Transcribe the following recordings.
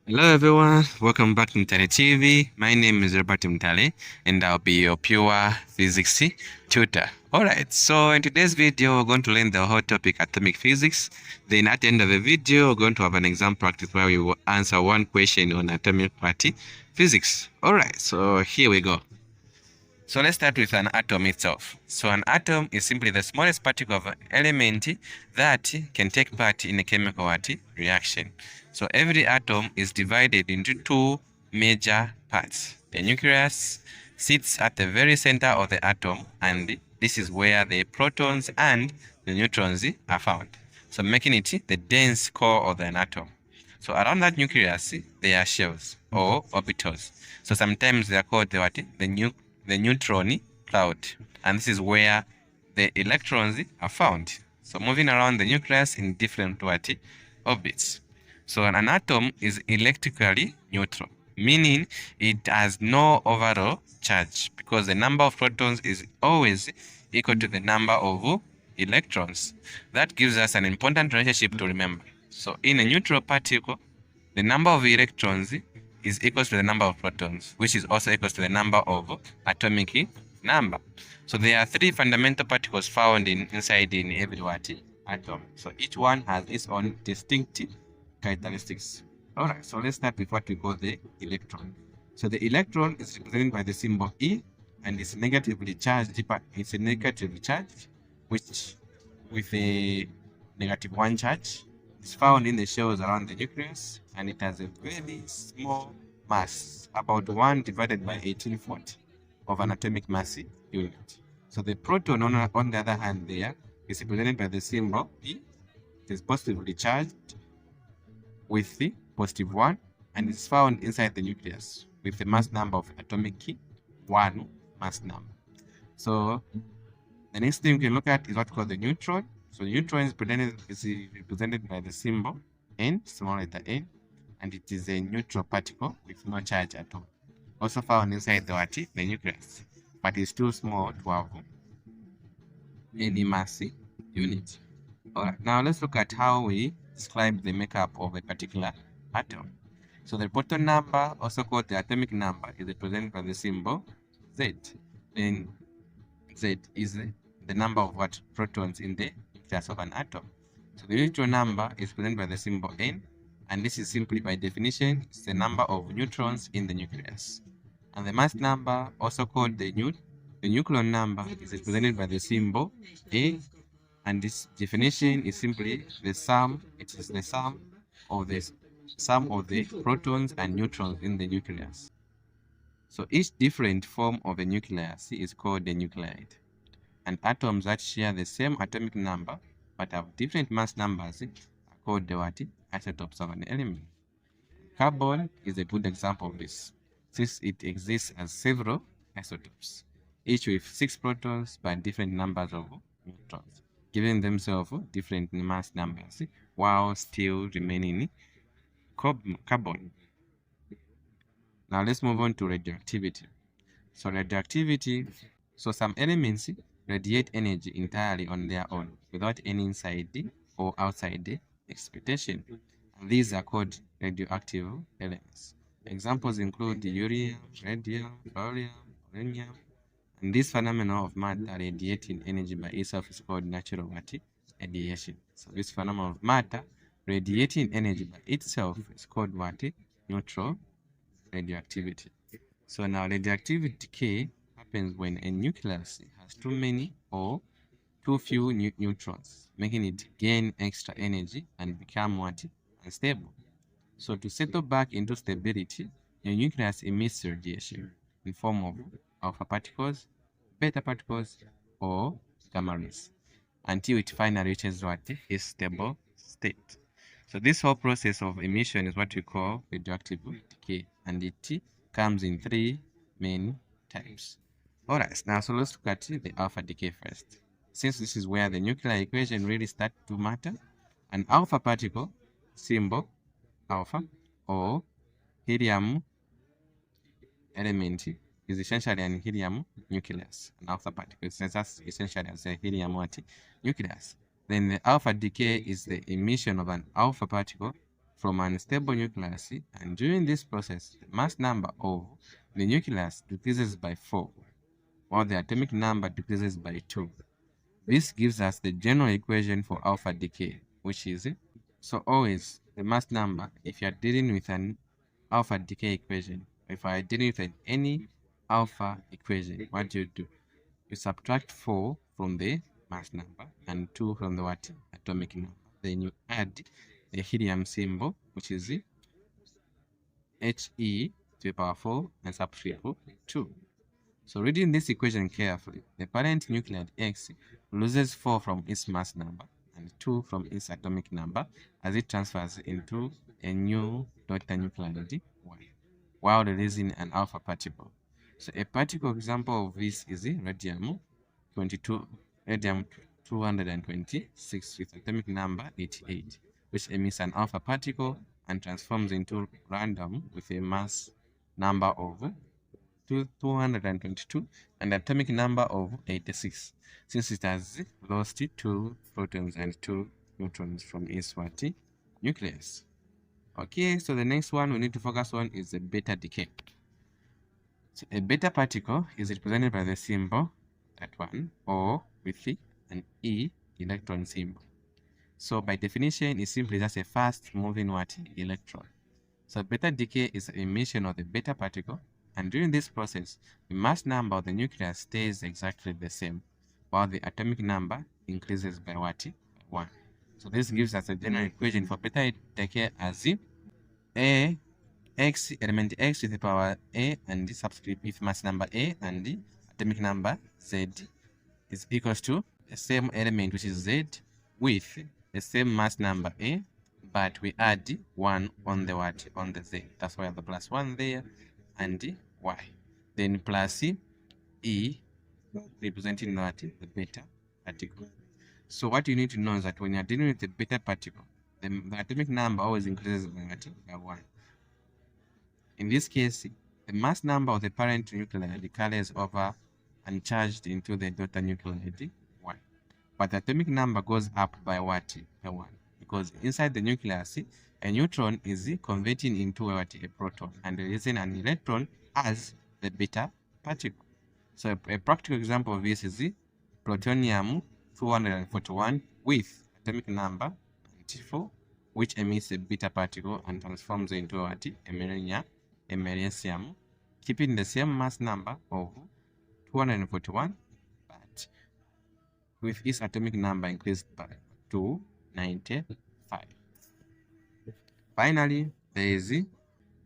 Hello everyone, welcome back to Mtale TV. My name is Robert Mtale and I'll be your pure physics tutor. Alright, so in today's video we're going to learn the whole topic atomic physics. Then at the end of the video we're going to have an exam practice where we will answer one question on atomic party physics. Alright, so here we go. So let's start with an atom itself. So an atom is simply the smallest particle of an element that can take part in a chemical reaction. So every atom is divided into two major parts. The nucleus sits at the very center of the atom, and this is where the protons and the neutrons are found. So making it the dense core of an atom. So around that nucleus, there are shells or orbitals. So sometimes they are called the neutron cloud, and this is where the electrons are found. So moving around the nucleus in different orbits. So an atom is electrically neutral, meaning it has no overall charge because the number of protons is always equal to the number of electrons. That gives us an important relationship to remember. So in a neutral particle, the number of electrons is equal to the number of protons, which is also equal to the number of atomic number. So there are three fundamental particles found inside every atom. So each one has its own distinct characteristics. Alright, so let's start with what we call the electron. So the electron is represented by the symbol E, and it's negatively charged. It's a negatively charged, which with a -1 charge. It's found in the shells around the nucleus, and it has a very small mass, about 1 divided by 1840 of an atomic mass unit. So the proton, on the other hand, there is represented by the symbol P. It is positively charged with the +1, and it's found inside the nucleus with the mass number of atomic key 1 mass number. So the next thing we can look at is what we call the neutron. So neutron is represented by the symbol N, small letter N, and it is a neutral particle with no charge at all. Also found inside the nucleus, but it's too small to have any mass unit. Alright, now let's look at how we describe the makeup of a particular atom. So the proton number, also called the atomic number, is represented by the symbol Z. Then Z is the number of protons in the nucleus of an atom. So the neutron number is represented by the symbol N, and this is simply by definition it's the number of neutrons in the nucleus. And the mass number, also called the nucleon number, is represented by the symbol A, and this definition is simply the sum. It is the sum of the protons and neutrons in the nucleus. So each different form of a nucleus is called a nuclide. And atoms that share the same atomic number but have different mass numbers are called the isotopes of an element. Carbon is a good example of this, since it exists as several isotopes, each with 6 protons but different numbers of neutrons, giving themselves different mass numbers while still remaining carbon. Now let's move on to radioactivity. So radioactivity, some elements radiate energy entirely on their own without any inside or outside excitation. And these are called radioactive elements. Examples include uranium, radium, thorium, uranium. And this phenomenon of matter radiating energy by itself is called natural radiation. So this phenomenon of matter radiating energy by itself is called neutral radioactivity. So now radioactivity decay happens when a nucleus has too many or too few neutrons, making it gain extra energy and become unstable. So to settle back into stability, your nucleus emits radiation in form of alpha particles, beta particles, or gamma rays, until it finally reaches a stable state. So this whole process of emission is what we call radioactive decay, and it comes in 3 main types. Alright, now so let's look at the alpha decay first. Since this is where the nuclear equation really starts to matter, an alpha particle, symbol alpha, or helium element is essentially an helium nucleus. An alpha particle is essentially as a helium nucleus. Then the alpha decay is the emission of an alpha particle from an unstable nucleus, and during this process, the mass number of the nucleus decreases by 4, while the atomic number decreases by 2. This gives us the general equation for alpha decay, which is, so always the mass number, if you are dealing with an alpha decay equation, if I are dealing with any alpha equation, what do? You subtract 4 from the mass number and 2 from the what? Atomic number. Then you add the helium symbol, which is He to the power 4 and subscript 2. So reading this equation carefully, the parent nuclide X loses 4 from its mass number and 2 from its atomic number as it transfers into a new daughter nuclide Y, while releasing an alpha particle. So a particle example of this is radium 226 with atomic number 88, which emits an alpha particle and transforms into random with a mass number of 222 and atomic number of 86, since it has lost 2 protons and 2 neutrons from its nucleus. Okay, so the next one we need to focus on is the beta decay. So a beta particle is represented by the symbol, that one, or with an E electron symbol. So by definition, it's simply just a fast moving electron. So beta decay is the emission of the beta particle, and during this process, the mass number of the nucleus stays exactly the same, while the atomic number increases by 1. So this gives us a general equation for beta decay as A x element x to the power A and the subscript with mass number A and the atomic number Z is equals to the same element, which is Z, with the same mass number A, but we add 1 on the on the Z. That's why the plus 1 there, and the Y. Then plus E representing the beta particle. So what you need to know is that when you're dealing with the beta particle, the atomic number always increases by 1. In this case, the mass number of the parent nuclide carries over and charged into the daughter nuclide 1. But the atomic number goes up by what? By 1. Because inside the nucleus, a neutron is converting into a proton and releasing an electron as the beta particle. So a practical example of this is the plutonium 241 with atomic number 94, which emits a beta particle and transforms into a merensium, keeping the same mass number of 241, but with its atomic number increased by 295. Finally, there is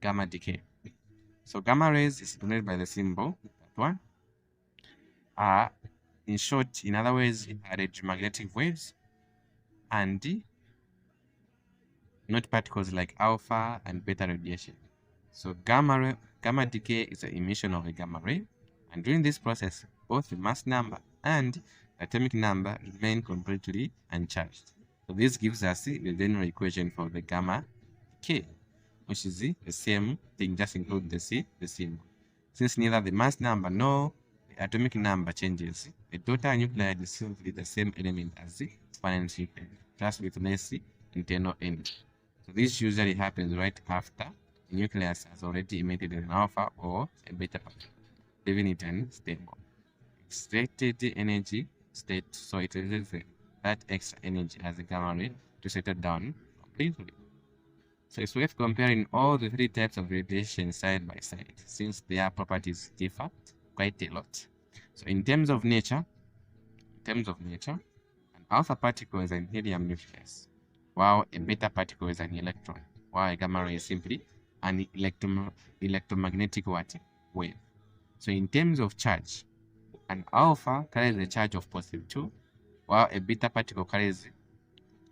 gamma decay. So gamma rays is denoted by the symbol, that one, are, in short, in other words, are electromagnetic waves and not particles like alpha and beta radiation. So gamma decay is the emission of a gamma ray, and during this process, both the mass number and the atomic number remain completely uncharged. So this gives us the general equation for the gamma decay, which is the same thing, just include the symbol. Since neither the mass number nor the atomic number changes, the daughter nuclide is simply the same element as the parent nuclide, just with less internal energy. So this usually happens right after the nucleus has already emitted an alpha or a beta particle, leaving it unstable. Extracted energy state, so it releases that extra energy as a gamma ray to settle down completely. So it's worth comparing all the 3 types of radiation side by side, since their properties differ quite a lot. So in terms of nature, an alpha particle is an helium nucleus, while a beta particle is an electron, while a gamma ray is simply an electromagnetic wave. So in terms of charge, an alpha carries a charge of positive 2, while a beta particle carries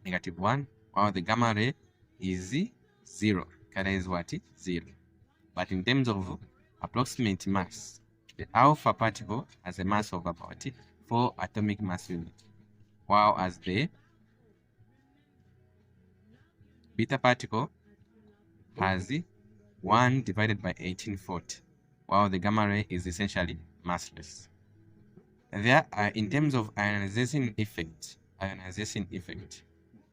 negative 1, while the gamma ray is 0, carries 0. But in terms of approximate mass, the alpha particle has a mass of about 4 atomic mass units, while as the beta particle has 1 divided by 1840, while the gamma ray is essentially massless. There are, in terms of ionization effect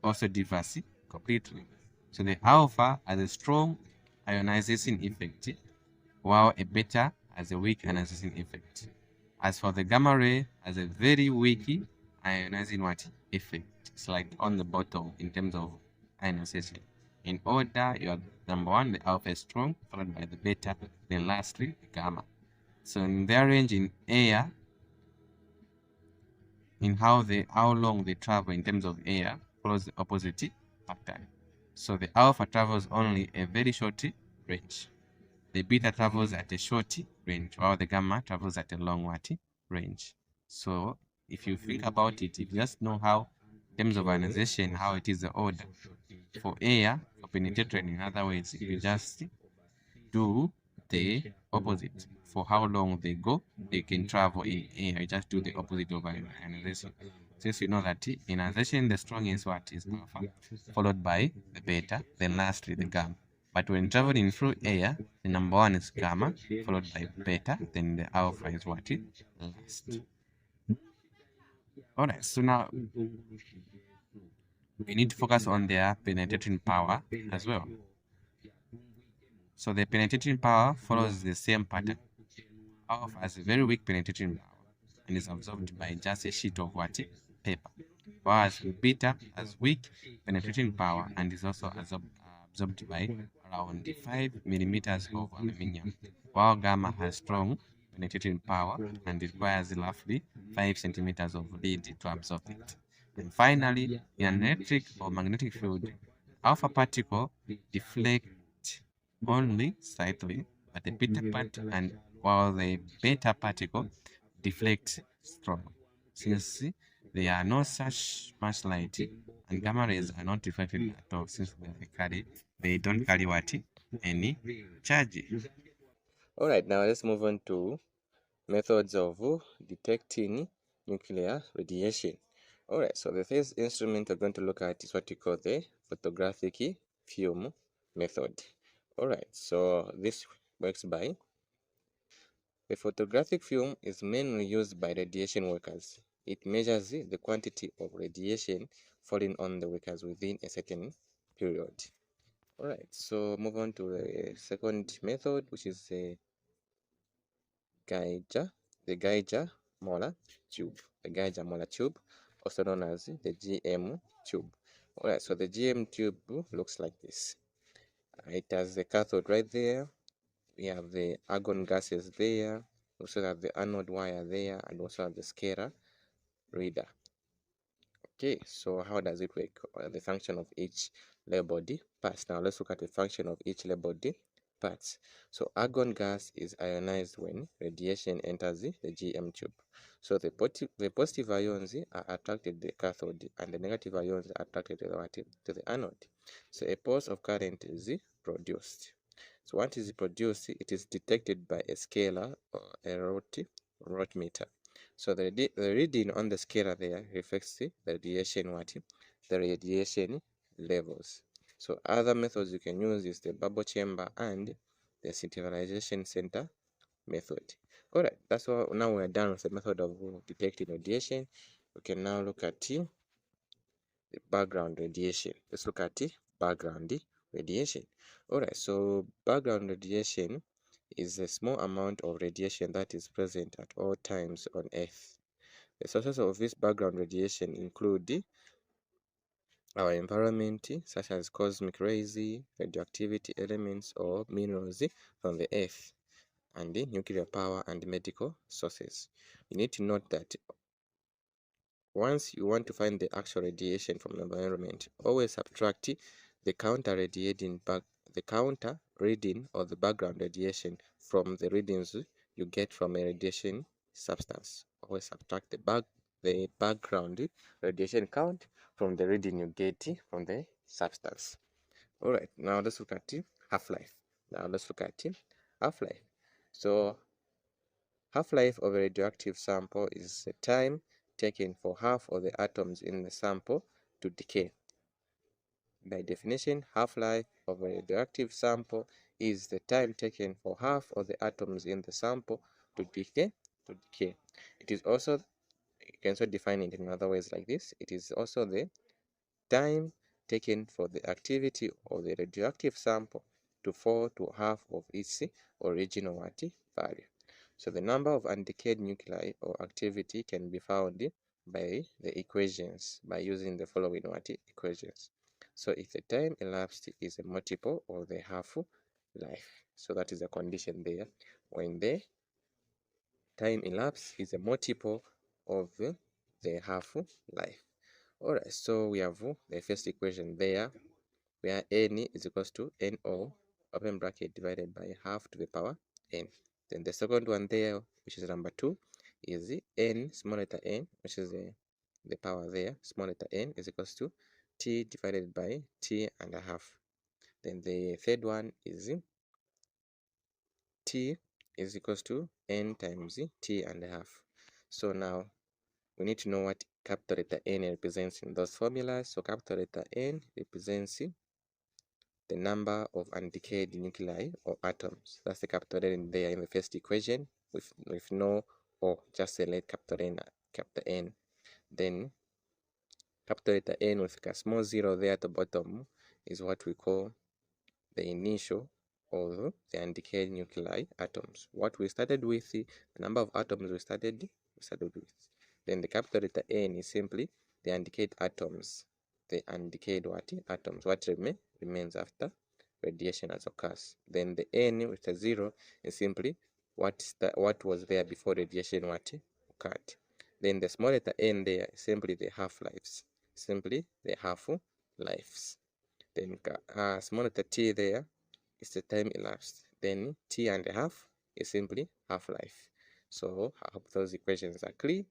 also differs completely. So the alpha has a strong ionization effect, while a beta has a weak ionization effect. As for the gamma ray, has a very weak ionizing what effect. It's like on the bottom in terms of ionization. In order, you have number one, the alpha is strong, followed by the beta, then lastly the gamma. So in their range in air, in how long they travel in terms of air, follows the opposite pattern. So the alpha travels only a very short range. The beta travels at a short range, while the gamma travels at a long range. So if you think about it, if you just know how, in terms of ionization, how it is the order for air, for penetration, in other words, if you just do the opposite for how long they go, they can travel in air. You just do the opposite of ionization. Since you know that ionization, the strongest what is alpha, followed by the beta, then lastly the gamma. But when traveling through air, the number one is gamma, followed by beta, then the alpha is what is last. Alright, so now we need to focus on their penetrating power as well. So the penetrating power follows the same pattern. Alpha has a very weak penetrating power and is absorbed by just a sheet of what? Paper. Whereas beta has weak penetrating power and is also absorbed by around 5 millimeters of aluminium, while gamma has strong penetrating power and requires roughly 5 centimeters of lead to absorb it. And finally, in an electric or magnetic field, alpha particle deflect only slightly, but the beta part and while the beta particle deflect strong. Since there are no such much light and gamma rays are not reflected at all, since they don't carry what? Any charge. Alright, now let's move on to methods of detecting nuclear radiation. Alright, so the first instrument we're going to look at is what we call the photographic film method. Alright, so this works by the photographic film is mainly used by radiation workers. It measures the quantity of radiation falling on the workers within a certain period. Alright, so move on to the second method, which is the Geiger molar tube. The Geiger molar tube, also known as the GM tube. Alright, so the GM tube looks like this. It has the cathode right there. We have the argon gases there. We also have the anode wire there, and also have the scalar reader. Okay, so how does it work? The function of each labeled parts. Now let's look at the function of each labeled parts. So argon gas is ionized when radiation enters the GM tube. So the positive ions are attracted to the cathode, and the negative ions are attracted to the anode. So a pulse of current is produced. So once it is produced, it is detected by a scalar or a rot meter. So the reading on the scalar there reflects the radiation levels. So other methods you can use is the bubble chamber and the centralization center method. Alright, that's all. Now we're done with the method of detecting radiation. We can now look at the background radiation. Let's look at the background radiation. Alright, so background radiation is a small amount of radiation that is present at all times on Earth. The sources of this background radiation include our environment, such as cosmic rays, radioactivity elements, or minerals from the Earth, and the nuclear power and medical sources. You need to note that once you want to find the actual radiation from the environment, always subtract the counter reading or the background radiation from the readings you get from a radiation substance. Always subtract the background radiation count from the reading you get from the substance. Alright, now let's look at half-life. Half-life. So half-life of a radioactive sample is the time taken for half of the atoms in the sample to decay. By definition, half-life of a radioactive sample is the time taken for half of the atoms in the sample to decay. It is also, you can also define it in other ways like this. It is also the time taken for the activity of the radioactive sample to fall to half of its original value. So the number of undecayed nuclei or activity can be found by the equations, by using the following equations. So if the time elapsed is a multiple of the half-life, so that is a condition there, when the time elapsed is a multiple of the half-life. Alright, so we have the first equation there, where n is equals to no open bracket divided by half to the power n. Then the second one there, which is number 2, is n small letter n, which is the power there, small letter n is equals to t divided by t and a half. Then the third one is t is equals to n times t and a half. So now we need to know what capital letter N represents in those formulas. So capital letter N represents the number of undecayed nuclei or atoms. That's the capital N there in the first equation with no O, just select capital N. Then capital letter N with a small zero there at the bottom is what we call the initial of the undecayed nuclei atoms. What we started with, the number of atoms we started with. Then the capital letter N is simply the undecayed atoms. The undecayed atoms, what remains after radiation as occurs. Then the N with a zero is simply what was there before radiation occurred. Then the small letter n there is simply the half-lives. Simply the half-lives. Then small letter t there is the time elapsed. Then t and a half is simply half-life. So I hope those equations are clear.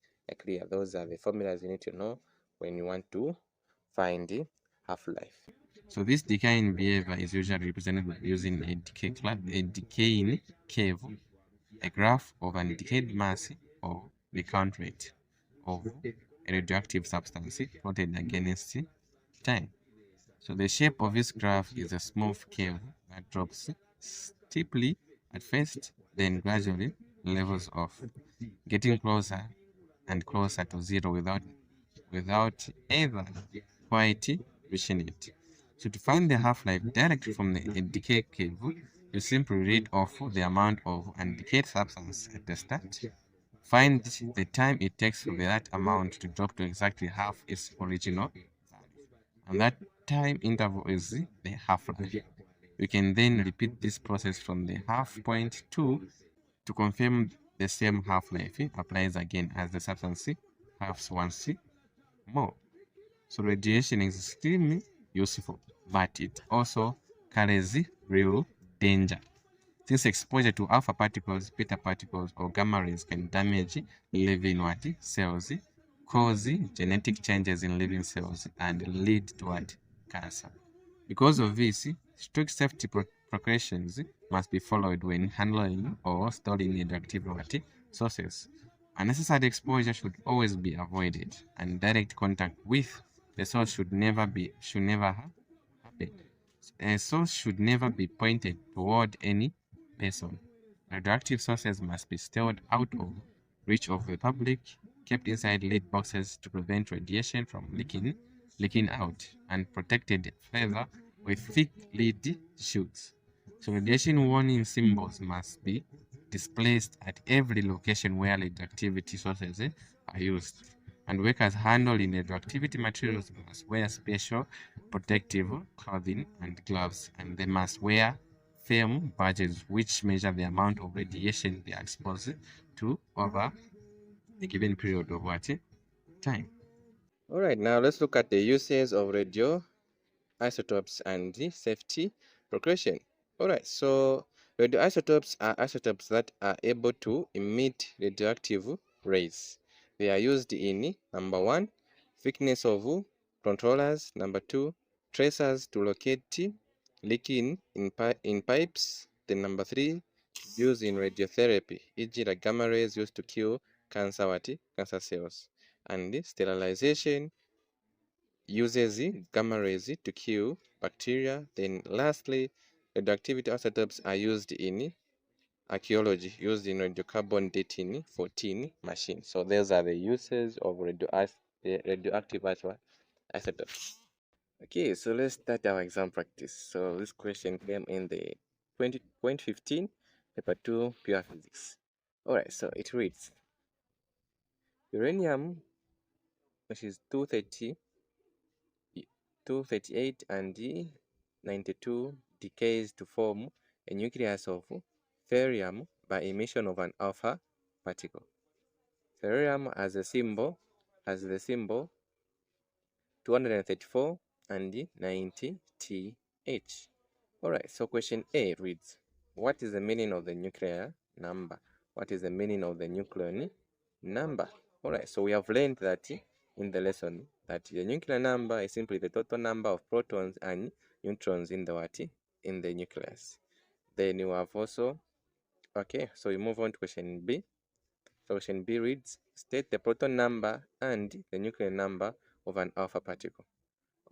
Those are the formulas you need to know when you want to find the half-life. So this decaying behavior is usually represented by using a decaying curve, a graph of an decayed mass or the count rate of a radioactive substance plotted against time. So the shape of this graph is a smooth curve that drops steeply at first, then gradually levels off, getting closer and closer to zero without ever quite reaching it. So to find the half-life directly from the decay curve, you simply read off the amount of undecayed substance at the start. Find the time it takes for that amount to drop to exactly half its original value. And that time interval is the half-life. We can then repeat this process from the half point to confirm the same half-life applies again as the substance halves once more. So radiation is extremely useful, but it also carries real danger. Since exposure to alpha particles, beta particles, or gamma rays can damage living cells, cause genetic changes in living cells, and lead to cancer. Because of this, strict safety precautions must be followed when handling or storing radioactive sources. Unnecessary exposure should always be avoided, and direct contact with the source should never happen. A source should never be pointed toward any person. Radioactive sources must be stored out of reach of the public, kept inside lead boxes to prevent radiation from leaking out, and protected further with thick lead shields. So radiation warning symbols must be displaced at every location where radioactivity sources are used. And workers handling radioactivity materials must wear special protective clothing and gloves, and they must wear thermal badges which measure the amount of radiation they are exposed to over a given period of time. Alright, now let's look at the uses of radioisotopes and the safety precaution. Alright, so radioisotopes are isotopes that are able to emit radioactive rays. They are used in number 1, thickness of controllers, number 2, tracers to locate leaking in pipes, then number 3, used in radiotherapy, e.g. like gamma rays used to kill cancer cells, and sterilization uses gamma rays to kill bacteria. Then lastly, radioactivity isotopes are used in archaeology, used in radiocarbon dating 14 machines. So those are the uses of radioactive isotopes. Okay, so let's start our exam practice. So this question came in the 2015 paper 2 pure physics. All right, so it reads: uranium, which is 238 and 92, decays to form a nucleus of ferrium by emission of an alpha particle. Ferrium has the symbol 234 and 90 TH. Alright, so question A reads, what is the meaning of the nuclear number? What is the meaning of the nucleon number? Alright, so we have learned that in the lesson that the nuclear number is simply the total number of protons and neutrons in the what? In the nucleus. Then you have also, okay, so we move on to question B. So question B reads, state the proton number and the nuclear number of an alpha particle.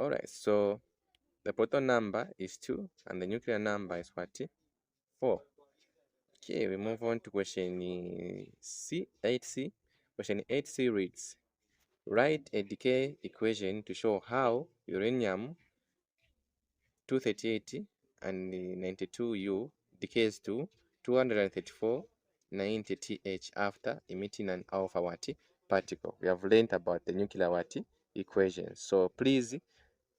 Alright, so the proton number is 2 and the nuclear number is what? 4. Okay, we move on to question C, 8C. Question 8C reads, write a decay equation to show how uranium 238 and 92U decays to 234 90 TH after emitting an alpha what particle. We have learned about the nuclear what equation. So please,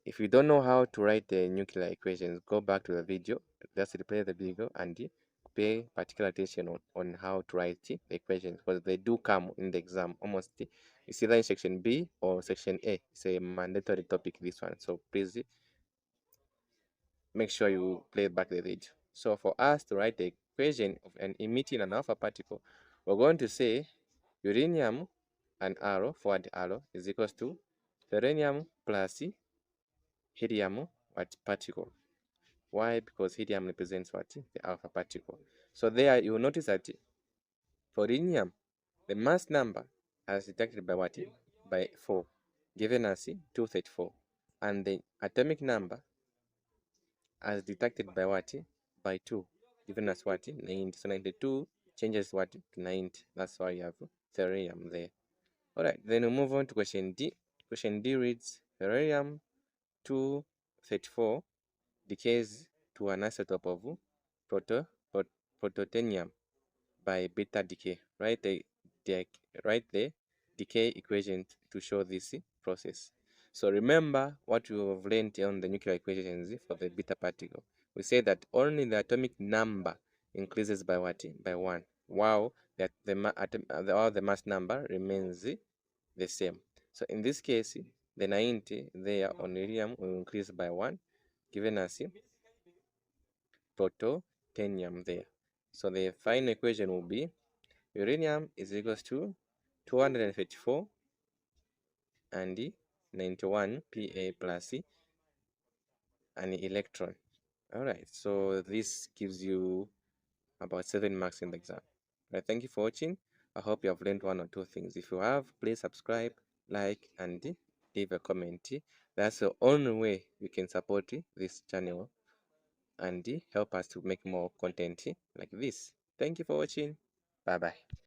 if you don't know how to write the nuclear equations, go back to the video, just replay the video and pay particular attention on how to write the equations, because they do come in the exam almost. It's either in section B or section A. It's a mandatory topic, this one. So please make sure you play back the video. So for us to write the equation of an emitting an alpha particle, we're going to say uranium and arrow, forward arrow, is equals to uranium plus helium what particle. Why? Because helium represents what? The alpha particle. So there you will notice that for uranium, the mass number as detected by what? By 4, given us 234. And the atomic number as detected by what? By 2, given us what? 90. So 92 changes what? To 90. That's why you have thorium there. Alright, then we move on to question D. Question D reads, thorium 234 decays to an isotope of protonium by beta decay. Write the decay equation to show this process. So remember what we have learned on the nuclear equations for the beta particle. We say that only the atomic number increases by what? By 1. Wow, that the mass number remains the same. So in this case, the 90 there on helium will increase by 1, giving us protonium there. So the final equation will be uranium is equals to 234 and 91 Pa plus an electron. Alright, so this gives you about 7 marks in the exam. Alright, thank you for watching. I hope you have learned one or two things. If you have, please subscribe, like, and leave a comment. That's the only way you can support this channel and help us to make more content like this. Thank you for watching. Bye bye.